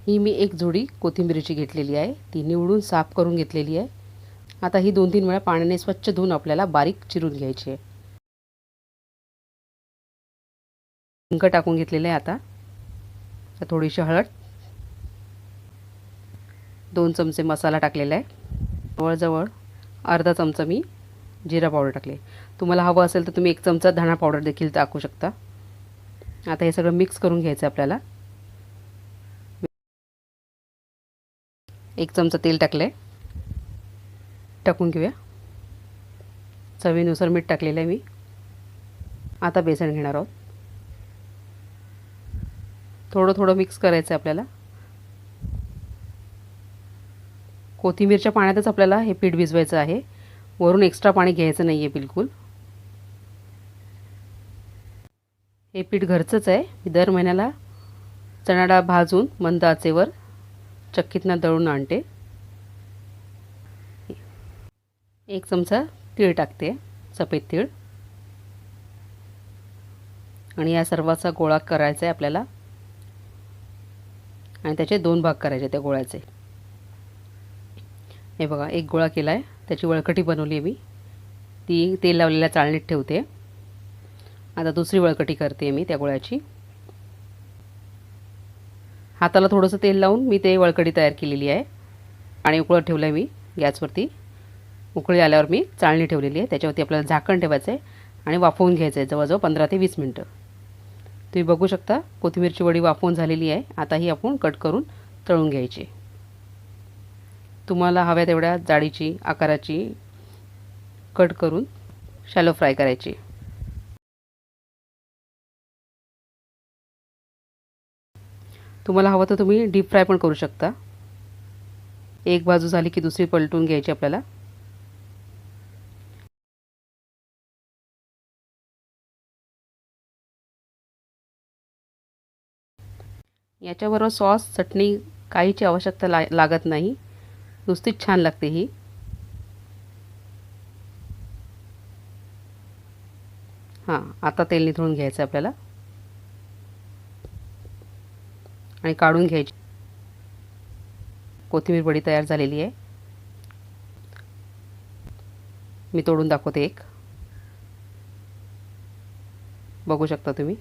ही मी एक जोडी कोथिंबीरची घेतलेली आहे, ती निवडून साफ करून घेतलेली आहे. आता ही 2-3 वेळा पाण्याने स्वच्छ धुवून आपल्याला बारीक चिरून घ्यायची आहे. हिंग टाकून घेतलेलं आहे. आता थोडीशी हळद, 2 चमचे मसाला टाकलेला आहे. जवळजवळ अर्धा चमचा मी जिरा पावडर टाकले. तुम्हाला हवं असेल तर तुम्ही 1 चमचा धणा पावडर देखील टाकू शकता. आता हे सगळं मिक्स करून घ्यायचं आपल्याला. 1 चमचा तेल टाकलं आहे. टाकून घेऊया. चवीनुसार मीठ टाकलेलं आहे मी. आता बेसन घेणार आहोत. थोडं थोडं मिक्स करायचं आहे आपल्याला. कोथिंबीरच्या पाण्यातच आपल्याला हे पीठ भिजवायचं आहे. वरून एक्स्ट्रा पाणी घ्यायचं नाही आहे बिलकुल. हे पीठ घरचंच आहे. मी दर महिन्याला चणा डाळ भाजून मंद आचेवर चक्कीतनं दळून आणते. 1 चमचा तीळ टाकते, सफेद तीळ. आणि या सर्वाचा गोळा करायचा आहे आपल्याला आणि त्याचे 2 भाग करायचे त्या गोळ्याचे. हे बघा, एक गोळा केला आहे, त्याची वळकटी बनवली आहे मी. ती तेल लावलेल्या चाळणीत ठेवते. आता दुसरी वळकटी करते मी त्या गोळ्याची. हाताला थोडंसं तेल लावून मी ते वळकटी तयार केलेली आहे. आणि उकळत ठेवलं आहे मी गॅसवरती. उकळी आल्यावर मी चाळणी ठेवलेली आहे, त्याच्यावरती आपल्याला झाकण ठेवायचं आहे आणि वाफवून घ्यायचं आहे जवळजवळ 15 ते 20 मिनटं. तुम्ही बघू शकता कोथिंबीरची वडी वाफवून झालेली आहे. आता ही आपण कट करून तळून घ्यायची. तुम्हाला हव्या तेवढ्या जाडीची आकाराची कट करून शॅलो फ्राय करायची. तुम्हाला हवं तर तुम्ही डीप फ्राय पण करू शकता. एक बाजू झाली की दुसरी पलटून घ्यायची आपल्याला. याच्याबरोबर सॉस चटणी काहीची आवश्यकता लागत नाही, नुसतीच छान लागते ही. हां, आता तेल निथळून घ्यायचं आपल्याला आणि काढून घ्यायची. कोथिंबीर वडी तयार झालेली आहे. मी तोडून दाखवते एक. बघू शकता तुम्ही.